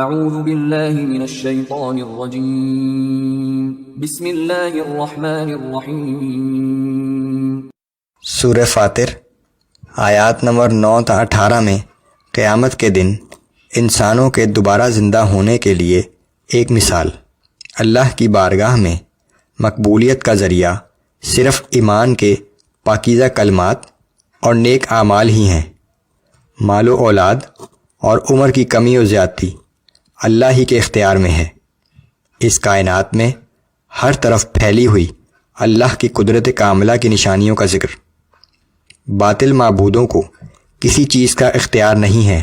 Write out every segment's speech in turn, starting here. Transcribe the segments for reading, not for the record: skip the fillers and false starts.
اعوذ باللہ من الشیطان الرجیم بسم اللہ الرحمن الرحیم۔ سورہ فاطر آیات نمبر 9 تا 18 میں قیامت کے دن انسانوں کے دوبارہ زندہ ہونے کے لیے ایک مثال اللہ کی بارگاہ میں مقبولیت کا ذریعہ صرف ایمان کے پاکیزہ کلمات اور نیک اعمال ہی ہیں۔ مال و اولاد اور عمر کی کمی و زیادتی اللہ ہی کے اختیار میں ہے۔ اس کائنات میں ہر طرف پھیلی ہوئی اللہ کی قدرت کاملہ کی نشانیوں کا ذکر۔ باطل معبودوں کو کسی چیز کا اختیار نہیں ہے،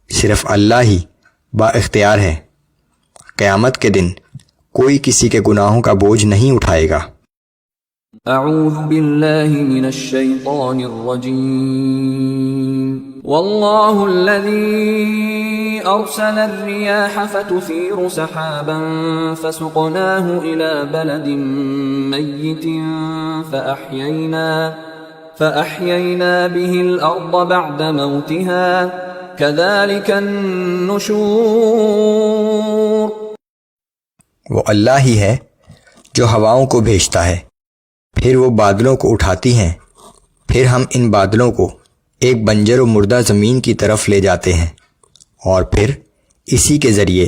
صرف اللہ ہی با اختیار ہے۔ قیامت کے دن کوئی کسی کے گناہوں کا بوجھ نہیں اٹھائے گا۔ اعوذ باللہ من الشیطان الرجیم۔ واللہ الذی ارسل الریاح فتثیر سحابا فسقناہ الى بلد میت فأحیینا به الارض بعد موتها كذلك النشور۔ وہ اللہ ہی ہے جو ہواؤں کو بھیجتا ہے، پھر وہ بادلوں کو اٹھاتی ہیں، پھر ہم ان بادلوں کو ایک بنجر و مردہ زمین کی طرف لے جاتے ہیں، اور پھر اسی کے ذریعے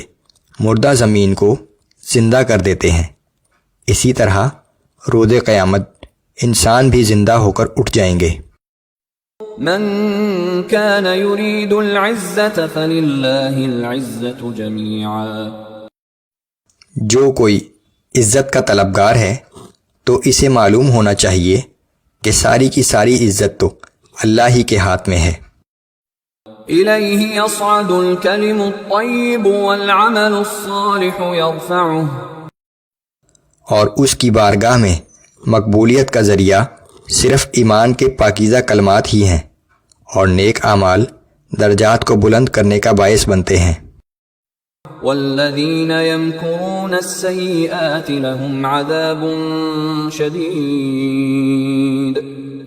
مردہ زمین کو زندہ کر دیتے ہیں۔ اسی طرح روز قیامت انسان بھی زندہ ہو کر اٹھ جائیں گے۔ من كان يريد العزة فلله العزة جميعا۔ جو کوئی عزت کا طلبگار ہے تو اسے معلوم ہونا چاہیے کہ ساری کی ساری عزت تو اللہ ہی کے ہاتھ میں ہے۔ إليه يصعد الكلم الطيب والعمل الصالح يرفعه۔ اور اس کی بارگاہ میں مقبولیت کا ذریعہ صرف ایمان کے پاکیزہ کلمات ہی ہیں، اور نیک اعمال درجات کو بلند کرنے کا باعث بنتے ہیں۔ والذین یمکرون السیئات لهم عذاب شدید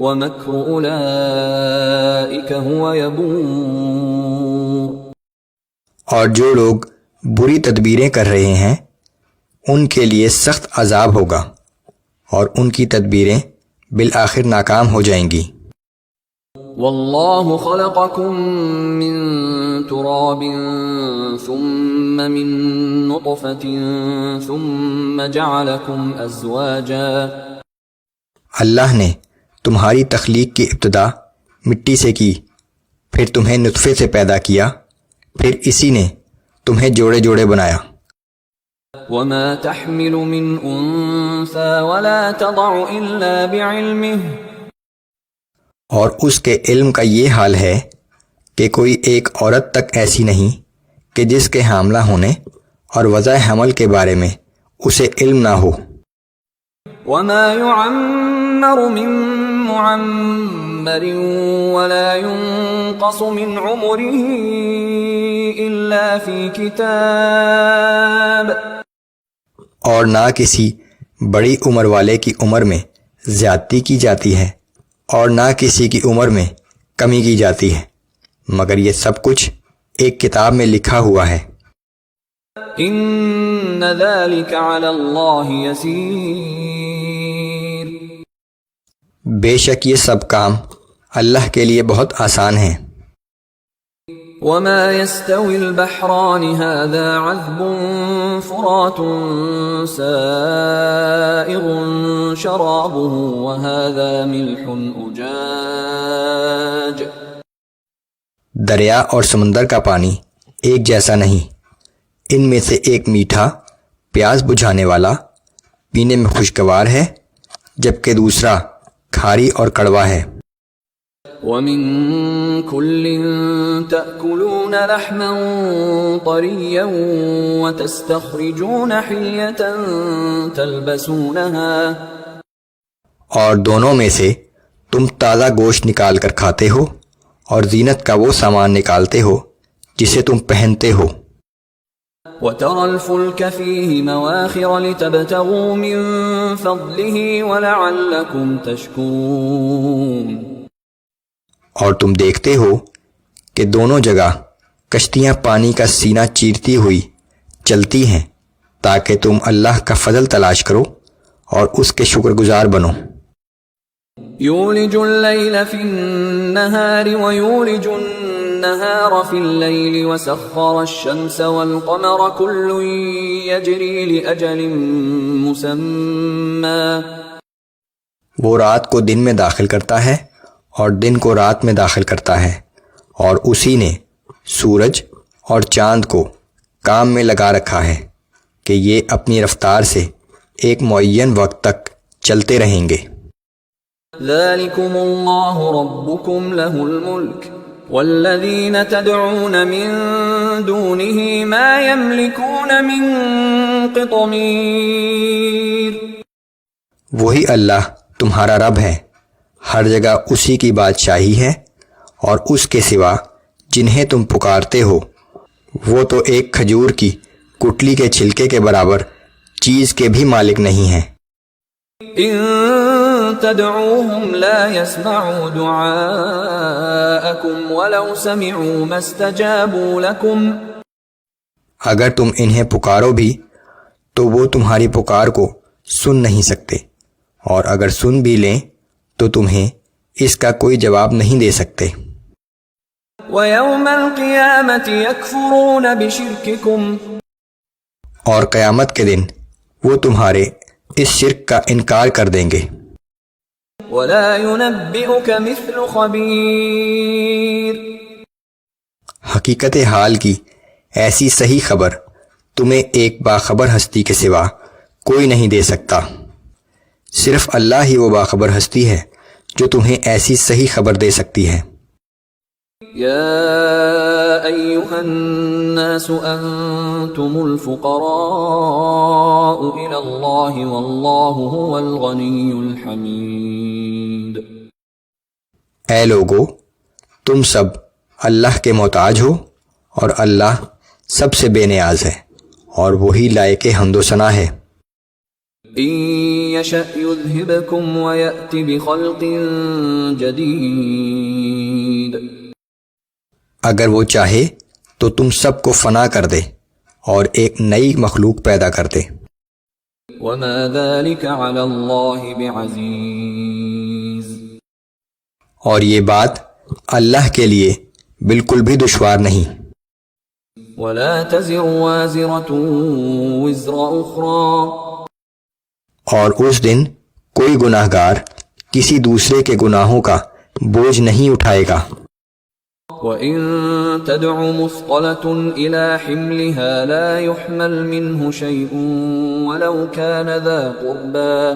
ومکر اولئک هو یبور۔ اور جو لوگ بری تدبیریں کر رہے ہیں ان کے لیے سخت عذاب ہوگا، اور ان کی تدبیریں بالآخر ناکام ہو جائیں گی۔ واللہ خلقکم من تراب ثم من نطفة ثم جعلکم ازواجا۔ اللہ نے تمہاری تخلیق کی ابتدا مٹی سے کی، پھر تمہیں نطفے سے پیدا کیا، پھر اسی نے تمہیں جوڑے جوڑے بنایا۔ وما تحمل من انثى ولا تضع الا بعلمه۔ اور اس کے علم کا یہ حال ہے کہ کوئی ایک عورت تک ایسی نہیں کہ جس کے حاملہ ہونے اور وضع حمل کے بارے میں اسے علم نہ ہو۔ وما يعمر من معمر ولا ينقص من عمره الا في كتاب۔ اور نہ کسی بڑی عمر والے کی عمر میں زیادتی کی جاتی ہے، اور نہ کسی کی عمر میں کمی کی جاتی ہے، مگر یہ سب کچھ ایک کتاب میں لکھا ہوا ہے۔ ان ذلك على اللہ یسیر۔ بے شک یہ سب کام اللہ کے لیے بہت آسان ہیں۔ وما يستوي البحران هذا عذب فرات سائغ شرابه وهذا ملح أجاج۔ دریا اور سمندر کا پانی ایک جیسا نہیں، ان میں سے ایک میٹھا پیاس بجھانے والا پینے میں خوشگوار ہے، جبکہ دوسرا کھاری اور کڑوا ہے۔ ومن كل تأكلون لحما طريا وتستخرجون حلية تلبسونها۔ اور دونوں میں سے تم تازہ گوشت نکال کر کھاتے ہو، اور زینت کا وہ سامان نکالتے ہو جسے تم پہنتے ہو۔ وترى الفلك فيه مواخر لتبتغوا من فضله ولعلكم تشكرون۔ اور تم دیکھتے ہو کہ دونوں جگہ کشتیاں پانی کا سینہ چیرتی ہوئی چلتی ہیں تاکہ تم اللہ کا فضل تلاش کرو اور اس کے شکر گزار بنو۔ یولج اللیل فی النہار ویولج النہار فی اللیل وسخر الشمس والقمر کل یجری لأجل مسمى۔ وہ رات کو دن میں داخل کرتا ہے اور دن کو رات میں داخل کرتا ہے، اور اسی نے سورج اور چاند کو کام میں لگا رکھا ہے کہ یہ اپنی رفتار سے ایک معین وقت تک چلتے رہیں گے۔ ذالکم اللہ ربکم لہ الملک والذین تدعون من دونہ ما یملکون من قطمیر۔ وہی اللہ تمہارا رب ہے، ہر جگہ اسی کی بادشاہی ہے، اور اس کے سوا جنہیں تم پکارتے ہو وہ تو ایک کھجور کی کٹلی کے چھلکے کے برابر چیز کے بھی مالک نہیں ہیں۔ ان تدعوهم لا يسمعوا دعاءكم ولو سمعوا ما استجابوا لكم۔ اگر تم انہیں پکارو بھی تو وہ تمہاری پکار کو سن نہیں سکتے، اور اگر سن بھی لیں تو تمہیں اس کا کوئی جواب نہیں دے سکتے۔ وَيَوْمَ الْقِيَامَةِ يَكْفُرُونَ بِشِرْكِكُمْ۔ اور قیامت کے دن وہ تمہارے اس شرک کا انکار کر دیں گے۔ وَلَا يُنَبِّئُكَ مِثْلُ خَبِيرٍ۔ حقیقت حال کی ایسی صحیح خبر تمہیں ایک باخبر ہستی کے سوا کوئی نہیں دے سکتا۔ صرف اللہ ہی وہ باخبر ہستی ہے جو تمہیں ایسی صحیح خبر دے سکتی ہے۔ یا ایھا الناس انتم الفقراء الی اللہ واللہ هو الغنی الحمید۔ اے لوگو، تم سب اللہ کے محتاج ہو اور اللہ سب سے بے نیاز ہے اور وہی لائق حمد و ثنا ہے۔ ان یشأ یذھبکم ویأتی بخلق جدید۔ اگر وہ چاہے تو تم سب کو فنا کر دے اور ایک نئی مخلوق پیدا کر دے۔ وما ذلك علی اللہ بعزیز۔ اور یہ بات اللہ کے لیے بالکل بھی دشوار نہیں۔ ولا تزر وازرة وزر اخرى۔ اور اس دن کوئی گناہ گار کسی دوسرے کے گناہوں کا بوجھ نہیں اٹھائے گا۔ وَإِن تَدْعُ مُثْقَلَةٌ إِلَى حِمْلِهَا لَا يُحْمَلْ مِنْهُ شَيْءٌ وَلَوْ كَانَ ذَا قُرْبَى۔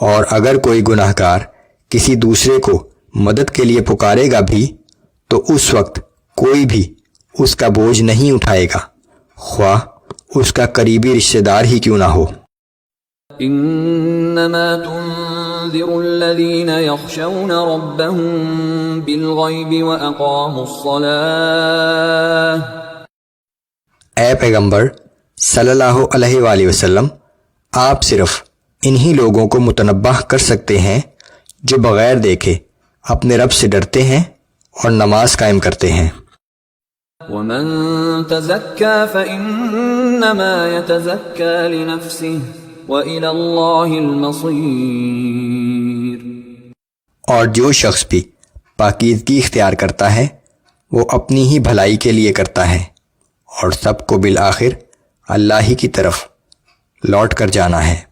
اور اگر کوئی گناہ گار کسی دوسرے کو مدد کے لیے پکارے گا بھی تو اس وقت کوئی بھی اس کا بوجھ نہیں اٹھائے گا، خواہ اس کا قریبی رشتہ دار ہی کیوں نہ ہو۔ انما تنذر الذین یخشون ربهم بالغیب واقاموا الصلاة۔ اے پیغمبر صلی اللہ علیہ وآلہ وسلم، آپ صرف انہی لوگوں کو متنبہ کر سکتے ہیں جو بغیر دیکھے اپنے رب سے ڈرتے ہیں اور نماز قائم کرتے ہیں۔ ومن تزکا فإنما يتزکا لنفسه وإلى اللہ المصیر۔ اور جو شخص بھی پاکیزگی اختیار کرتا ہے وہ اپنی ہی بھلائی کے لیے کرتا ہے، اور سب کو بالآخر اللہ ہی کی طرف لوٹ کر جانا ہے۔